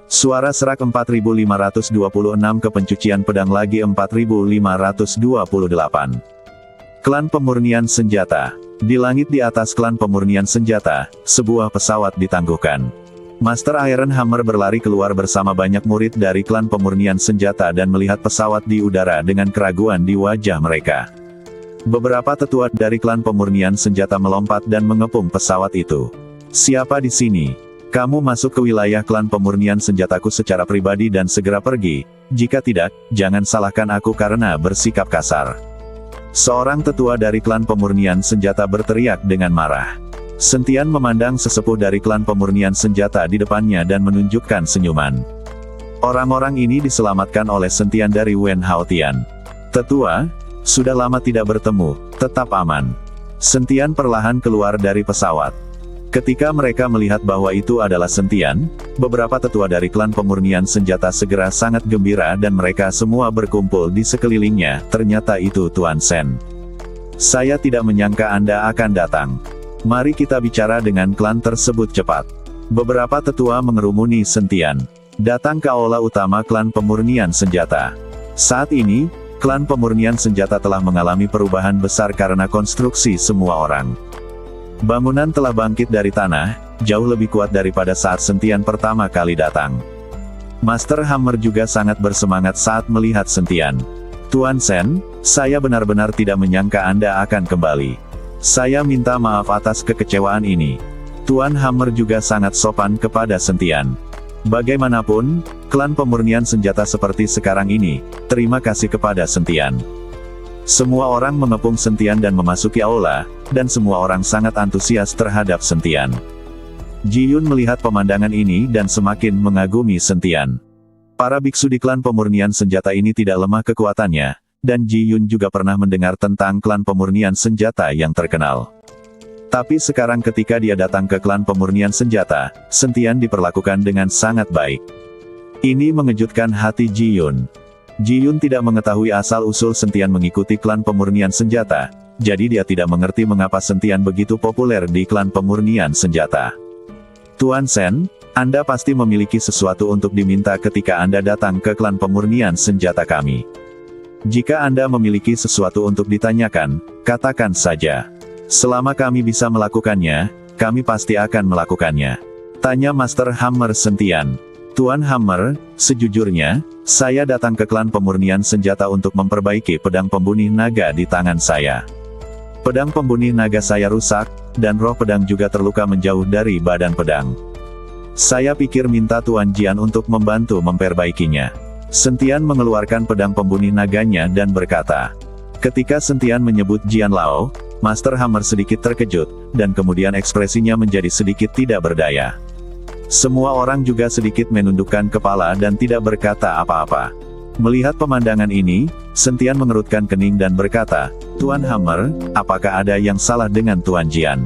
Suara serak 4526 ke pencucian pedang lagi 4528. Klan pemurnian senjata. Di langit di atas klan pemurnian senjata, sebuah pesawat ditangguhkan. Master Iron Hammer berlari keluar bersama banyak murid dari klan pemurnian senjata dan melihat pesawat di udara dengan keraguan di wajah mereka. Beberapa tetua dari klan pemurnian senjata melompat dan mengepung pesawat itu. "Siapa di sini? Kamu masuk ke wilayah klan pemurnian senjataku secara pribadi dan segera pergi. Jika tidak, jangan salahkan aku karena bersikap kasar." Seorang tetua dari klan pemurnian senjata berteriak dengan marah. Sentian memandang sesepuh dari klan pemurnian senjata di depannya dan menunjukkan senyuman. Orang-orang ini diselamatkan oleh Sentian dari Wen Haotian. "Tetua, sudah lama tidak bertemu, tetap aman." Sentian perlahan keluar dari pesawat. Ketika mereka melihat bahwa itu adalah Sentian, beberapa tetua dari klan pemurnian senjata segera sangat gembira dan mereka semua berkumpul di sekelilingnya. "Ternyata itu Tuan Sen. Saya tidak menyangka Anda akan datang. Mari kita bicara dengan klan tersebut cepat." Beberapa tetua mengerumuni Sentian datang ke aula utama klan pemurnian senjata. Saat ini, klan pemurnian senjata telah mengalami perubahan besar karena konstruksi semua orang. Bangunan telah bangkit dari tanah, jauh lebih kuat daripada saat Sentian pertama kali datang. Master Hammer juga sangat bersemangat saat melihat Sentian. "Tuan Sen, saya benar-benar tidak menyangka Anda akan kembali. Saya minta maaf atas kekecewaan ini." Tuan Hammer juga sangat sopan kepada Sentian. Bagaimanapun, klan pemurnian senjata seperti sekarang ini, terima kasih kepada Sentian. Semua orang mengepung Sentian dan memasuki aula, dan semua orang sangat antusias terhadap Sentian. Ji Yun melihat pemandangan ini dan semakin mengagumi Sentian. Para biksu di klan pemurnian senjata ini tidak lemah kekuatannya, dan Ji Yun juga pernah mendengar tentang klan pemurnian senjata yang terkenal. Tapi sekarang ketika dia datang ke klan pemurnian senjata, Sentian diperlakukan dengan sangat baik. Ini mengejutkan hati Ji Yun. Ji Yun tidak mengetahui asal-usul Sentian mengikuti klan pemurnian senjata, jadi dia tidak mengerti mengapa Sentian begitu populer di klan pemurnian senjata. "Tuan Sen, Anda pasti memiliki sesuatu untuk diminta ketika Anda datang ke klan pemurnian senjata kami. Jika Anda memiliki sesuatu untuk ditanyakan, katakan saja. Selama kami bisa melakukannya, kami pasti akan melakukannya," tanya Master Hammer Sentian. "Tuan Hammer, sejujurnya, saya datang ke klan pemurnian senjata untuk memperbaiki pedang pembunuh naga di tangan saya. Pedang pembunuh naga saya rusak, dan roh pedang juga terluka menjauh dari badan pedang. Saya pikir minta Tuan Jian untuk membantu memperbaikinya." Sentian mengeluarkan pedang pembunuh naganya dan berkata. Ketika Sentian menyebut Jian Lao, Master Hammer sedikit terkejut, dan kemudian ekspresinya menjadi sedikit tidak berdaya. Semua orang juga sedikit menundukkan kepala dan tidak berkata apa-apa. Melihat pemandangan ini, Sentian mengerutkan kening dan berkata, "Tuan Hammer, apakah ada yang salah dengan Tuan Jian?"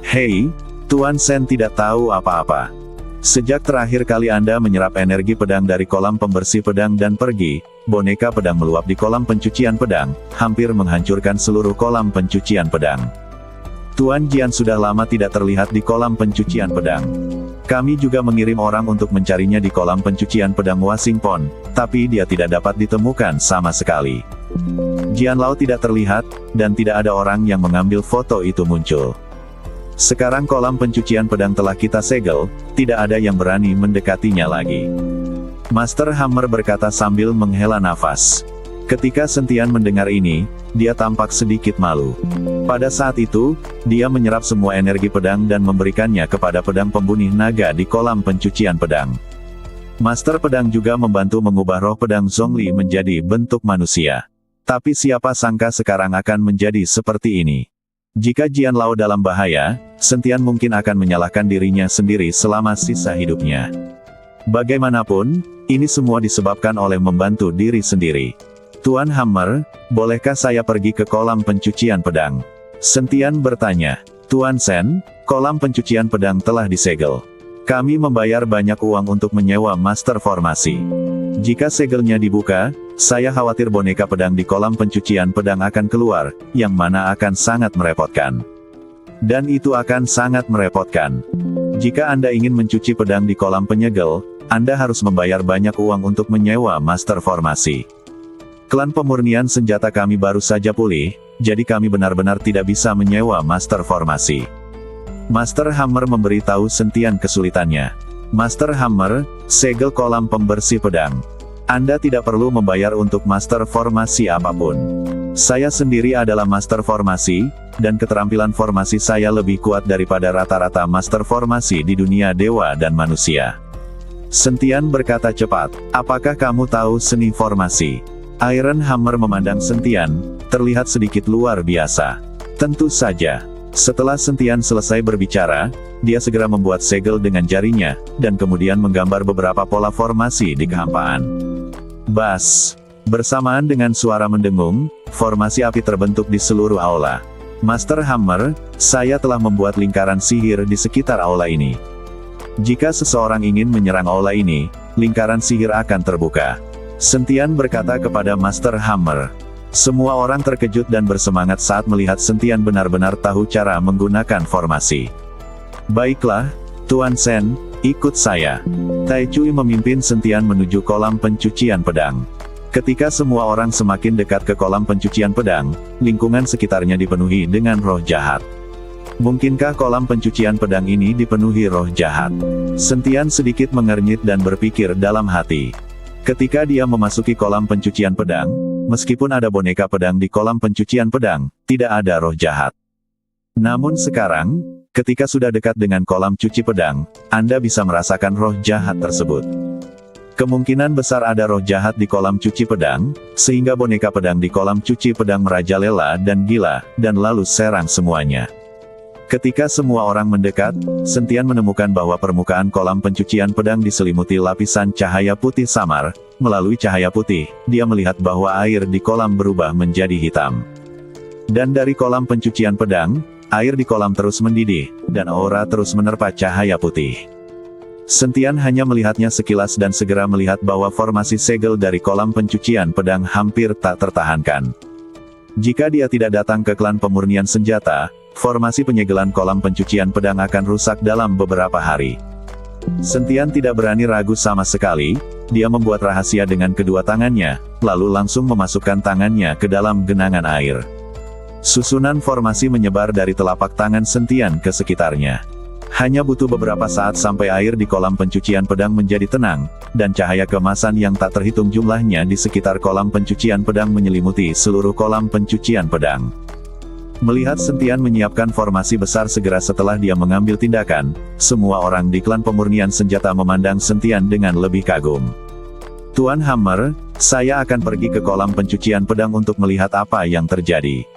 "Hei, Tuan Sen tidak tahu apa-apa. Sejak terakhir kali Anda menyerap energi pedang dari kolam pembersih pedang dan pergi, boneka pedang meluap di kolam pencucian pedang, hampir menghancurkan seluruh kolam pencucian pedang. Tuan Jian sudah lama tidak terlihat di kolam pencucian pedang. Kami juga mengirim orang untuk mencarinya di kolam pencucian pedang Wasingpon, tapi dia tidak dapat ditemukan sama sekali. Jian Lao tidak terlihat, dan tidak ada orang yang mengambil foto itu muncul. Sekarang kolam pencucian pedang telah kita segel, tidak ada yang berani mendekatinya lagi." Master Hammer berkata sambil menghela nafas. Ketika Sentian mendengar ini, dia tampak sedikit malu. Pada saat itu, dia menyerap semua energi pedang dan memberikannya kepada pedang pembunuh naga di kolam pencucian pedang. Master pedang juga membantu mengubah roh pedang Zhongli menjadi bentuk manusia. Tapi siapa sangka sekarang akan menjadi seperti ini. Jika Jian Lao dalam bahaya, Sentian mungkin akan menyalahkan dirinya sendiri selama sisa hidupnya. Bagaimanapun, ini semua disebabkan oleh membantu diri sendiri. "Tuan Hammer, bolehkah saya pergi ke kolam pencucian pedang?" Sentian bertanya. "Tuan Sen, kolam pencucian pedang telah disegel. Kami membayar banyak uang untuk menyewa master formasi. Jika segelnya dibuka, saya khawatir boneka pedang di kolam pencucian pedang akan keluar, yang mana akan sangat merepotkan. Dan itu akan sangat merepotkan. Jika Anda ingin mencuci pedang di kolam penyegel, Anda harus membayar banyak uang untuk menyewa master formasi. Klan pemurnian senjata kami baru saja pulih, jadi kami benar-benar tidak bisa menyewa master formasi. Master Hammer memberitahu Sentian kesulitannya. Master Hammer, segel kolam pembersih pedang. Anda tidak perlu membayar untuk master formasi apapun. Saya sendiri adalah master formasi, dan keterampilan formasi saya lebih kuat daripada rata-rata master formasi di dunia dewa dan manusia. Sentian berkata cepat, apakah kamu tahu seni formasi? Iron Hammer memandang Sentian, terlihat sedikit luar biasa. Tentu saja. Setelah Sentian selesai berbicara, dia segera membuat segel dengan jarinya, dan kemudian menggambar beberapa pola formasi di kehampaan. Bas! Bersamaan dengan suara mendengung, formasi api terbentuk di seluruh aula. Master Hammer, saya telah membuat lingkaran sihir di sekitar aula ini. Jika seseorang ingin menyerang aula ini, lingkaran sihir akan terbuka. Sentian berkata kepada Master Hammer. Semua orang terkejut dan bersemangat saat melihat Sentian benar-benar tahu cara menggunakan formasi. Baiklah, Tuan Sen, ikut saya. Tai Cui memimpin Sentian menuju kolam pencucian pedang. Ketika semua orang semakin dekat ke kolam pencucian pedang, lingkungan sekitarnya dipenuhi dengan roh jahat. Mungkinkah kolam pencucian pedang ini dipenuhi roh jahat? Sentian sedikit mengernyit dan berpikir dalam hati. Ketika dia memasuki kolam pencucian pedang, meskipun ada boneka pedang di kolam pencucian pedang, tidak ada roh jahat. Namun sekarang, ketika sudah dekat dengan kolam cuci pedang, Anda bisa merasakan roh jahat tersebut. Kemungkinan besar ada roh jahat di kolam cuci pedang, sehingga boneka pedang di kolam cuci pedang merajalela dan gila, dan lalu serang semuanya. Ketika semua orang mendekat, Sentian menemukan bahwa permukaan kolam pencucian pedang diselimuti lapisan cahaya putih samar. Melalui cahaya putih, dia melihat bahwa air di kolam berubah menjadi hitam. Dan dari kolam pencucian pedang, air di kolam terus mendidih, dan aura terus menerpa cahaya putih. Sentian hanya melihatnya sekilas dan segera melihat bahwa formasi segel dari kolam pencucian pedang hampir tak tertahankan. Jika dia tidak datang ke klan pemurnian senjata, formasi penyegelan kolam pencucian pedang akan rusak dalam beberapa hari. Sentian tidak berani ragu sama sekali, dia membuat rahasia dengan kedua tangannya, lalu langsung memasukkan tangannya ke dalam genangan air. Susunan formasi menyebar dari telapak tangan Sentian ke sekitarnya. Hanya butuh beberapa saat sampai air di kolam pencucian pedang menjadi tenang, dan cahaya keemasan yang tak terhitung jumlahnya di sekitar kolam pencucian pedang menyelimuti seluruh kolam pencucian pedang. Melihat Sentian menyiapkan formasi besar segera setelah dia mengambil tindakan, semua orang di klan pemurnian senjata memandang Sentian dengan lebih kagum. Tuan Hammer, saya akan pergi ke kolam pencucian pedang untuk melihat apa yang terjadi.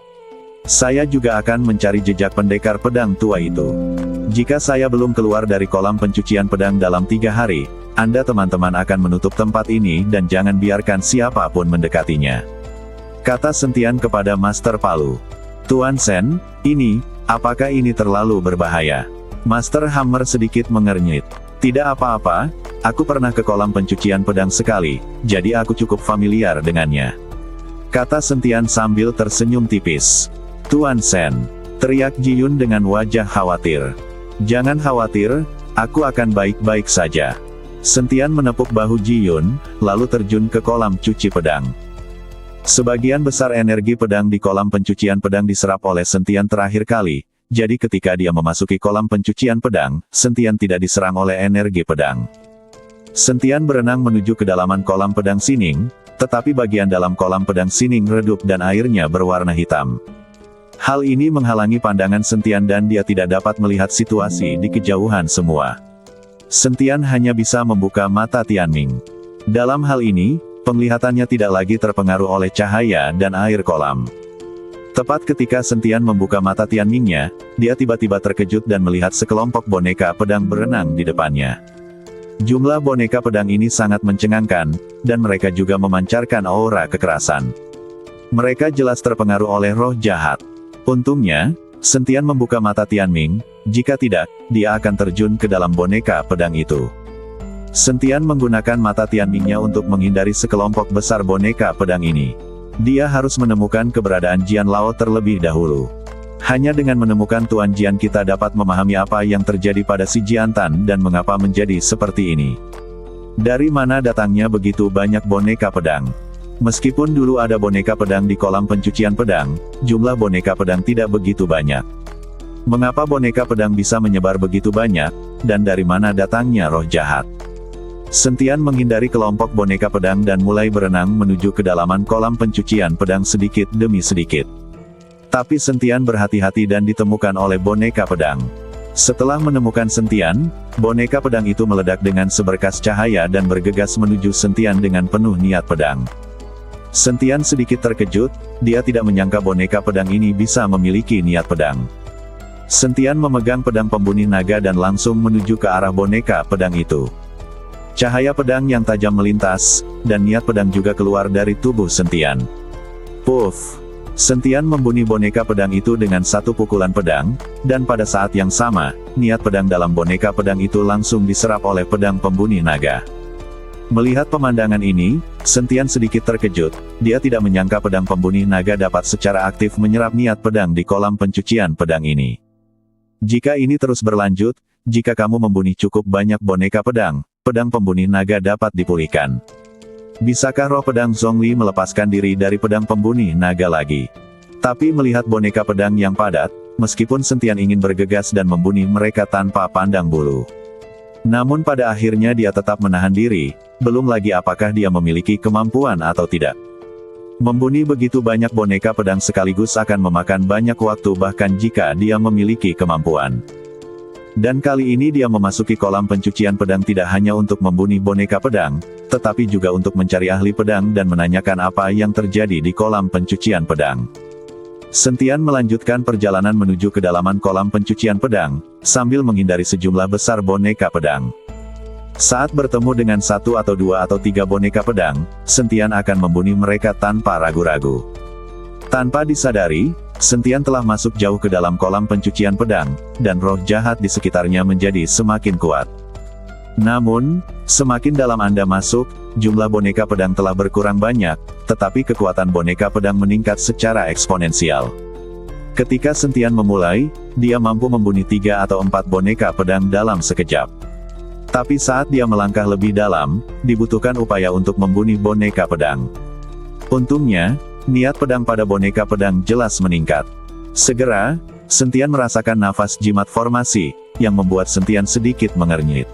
Saya juga akan mencari jejak pendekar pedang tua itu. Jika saya belum keluar dari kolam pencucian pedang dalam 3 hari, Anda teman-teman akan menutup tempat ini dan jangan biarkan siapapun mendekatinya. Kata Sentian kepada Master Palu. Tuan Sen, apakah ini terlalu berbahaya? Master Hammer sedikit mengernyit. Tidak apa-apa, aku pernah ke kolam pencucian pedang sekali, jadi aku cukup familiar dengannya. Kata Sentian sambil tersenyum tipis. Tuan Sen, teriak Ji Yun dengan wajah khawatir. Jangan khawatir, aku akan baik-baik saja. Sentian menepuk bahu Ji Yun, lalu terjun ke kolam cuci pedang. Sebagian besar energi pedang di kolam pencucian pedang diserap oleh Sentian terakhir kali, jadi ketika dia memasuki kolam pencucian pedang, Sentian tidak diserang oleh energi pedang. Sentian berenang menuju kedalaman kolam pedang sining, tetapi bagian dalam kolam pedang sining redup dan airnya berwarna hitam. Hal ini menghalangi pandangan Sentian dan dia tidak dapat melihat situasi di kejauhan semua. Sentian hanya bisa membuka mata Tianming. Dalam hal ini, penglihatannya tidak lagi terpengaruh oleh cahaya dan air kolam. Tepat ketika Sentian membuka mata Tianmingnya, dia tiba-tiba terkejut dan melihat sekelompok boneka pedang berenang di depannya. Jumlah boneka pedang ini sangat mencengangkan, dan mereka juga memancarkan aura kekerasan. Mereka jelas terpengaruh oleh roh jahat. Untungnya, Sentian membuka mata Tianming, jika tidak, dia akan terjun ke dalam boneka pedang itu. Sentian menggunakan mata Tianmingnya untuk menghindari sekelompok besar boneka pedang ini. Dia harus menemukan keberadaan Jian Lao terlebih dahulu. Hanya dengan menemukan Tuan Jian kita dapat memahami apa yang terjadi pada si Jian Tan dan mengapa menjadi seperti ini. Dari mana datangnya begitu banyak boneka pedang? Meskipun dulu ada boneka pedang di kolam pencucian pedang, jumlah boneka pedang tidak begitu banyak. Mengapa boneka pedang bisa menyebar begitu banyak, dan dari mana datangnya roh jahat? Sentian menghindari kelompok boneka pedang dan mulai berenang menuju kedalaman kolam pencucian pedang sedikit demi sedikit. Tapi Sentian berhati-hati dan ditemukan oleh boneka pedang. Setelah menemukan Sentian, boneka pedang itu meledak dengan seberkas cahaya dan bergegas menuju Sentian dengan penuh niat pedang. Sentian sedikit terkejut, dia tidak menyangka boneka pedang ini bisa memiliki niat pedang. Sentian memegang pedang pembunuh naga dan langsung menuju ke arah boneka pedang itu. Cahaya pedang yang tajam melintas, dan niat pedang juga keluar dari tubuh Sentian. Puff! Sentian membunuh boneka pedang itu dengan satu pukulan pedang, dan pada saat yang sama, niat pedang dalam boneka pedang itu langsung diserap oleh pedang pembunuh naga. Melihat pemandangan ini, Sentian sedikit terkejut, dia tidak menyangka pedang pembunuh naga dapat secara aktif menyerap niat pedang di kolam pencucian pedang ini. Jika ini terus berlanjut, jika kamu membunuh cukup banyak boneka pedang, pedang pembunuh naga dapat dipulihkan. Bisakah roh pedang Zhongli melepaskan diri dari pedang pembunuh naga lagi? Tapi melihat boneka pedang yang padat, meskipun Sentian ingin bergegas dan membunuh mereka tanpa pandang bulu. Namun pada akhirnya dia tetap menahan diri, belum lagi apakah dia memiliki kemampuan atau tidak. Membunuh begitu banyak boneka pedang sekaligus akan memakan banyak waktu bahkan jika dia memiliki kemampuan. Dan kali ini dia memasuki kolam pencucian pedang tidak hanya untuk membunuh boneka pedang, tetapi juga untuk mencari ahli pedang dan menanyakan apa yang terjadi di kolam pencucian pedang. Sentian melanjutkan perjalanan menuju kedalaman kolam pencucian pedang, sambil menghindari sejumlah besar boneka pedang. Saat bertemu dengan satu atau dua atau tiga boneka pedang, Sentian akan membunuh mereka tanpa ragu-ragu. Tanpa disadari, Sentian telah masuk jauh ke dalam kolam pencucian pedang, dan roh jahat di sekitarnya menjadi semakin kuat. Namun, semakin dalam Anda masuk, jumlah boneka pedang telah berkurang banyak, tetapi kekuatan boneka pedang meningkat secara eksponensial. Ketika Sentian memulai, dia mampu membunuh 3 atau 4 boneka pedang dalam sekejap. Tapi saat dia melangkah lebih dalam, dibutuhkan upaya untuk membunuh boneka pedang. Untungnya, niat pedang pada boneka pedang jelas meningkat. Segera, Sentian merasakan nafas jimat formasi, yang membuat Sentian sedikit mengernyit.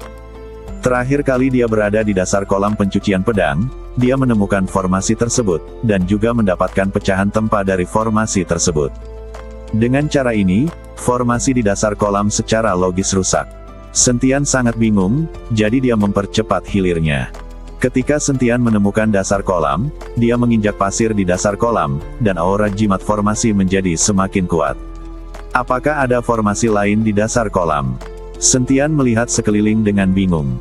Terakhir kali dia berada di dasar kolam pencucian pedang, dia menemukan formasi tersebut, dan juga mendapatkan pecahan tempa dari formasi tersebut. Dengan cara ini, formasi di dasar kolam secara logis rusak. Sentian sangat bingung, jadi dia mempercepat hilirnya. Ketika Sentian menemukan dasar kolam, dia menginjak pasir di dasar kolam, dan aura jimat formasi menjadi semakin kuat. Apakah ada formasi lain di dasar kolam? Sentian melihat sekeliling dengan bingung.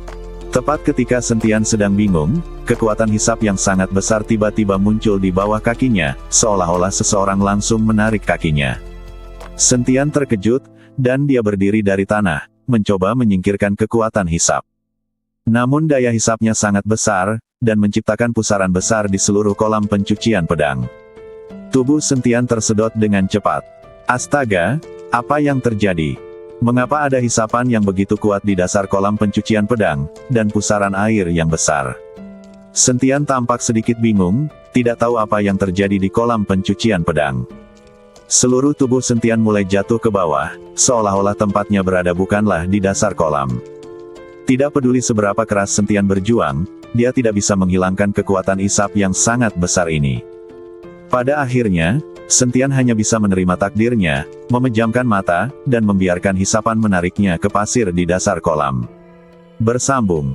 Tepat ketika Sentian sedang bingung, kekuatan hisap yang sangat besar tiba-tiba muncul di bawah kakinya, seolah-olah seseorang langsung menarik kakinya. Sentian terkejut, dan dia berdiri dari tanah, mencoba menyingkirkan kekuatan hisap. Namun daya hisapnya sangat besar, dan menciptakan pusaran besar di seluruh kolam pencucian pedang. Tubuh Sentian tersedot dengan cepat. Astaga, apa yang terjadi? Mengapa ada hisapan yang begitu kuat di dasar kolam pencucian pedang, dan pusaran air yang besar? Sentian tampak sedikit bingung, tidak tahu apa yang terjadi di kolam pencucian pedang. Seluruh tubuh Sentian mulai jatuh ke bawah, seolah-olah tempatnya berada bukanlah di dasar kolam. Tidak peduli seberapa keras Sentian berjuang, dia tidak bisa menghilangkan kekuatan hisap yang sangat besar ini. Pada akhirnya, Sentian hanya bisa menerima takdirnya, memejamkan mata, dan membiarkan hisapan menariknya ke pasir di dasar kolam. Bersambung.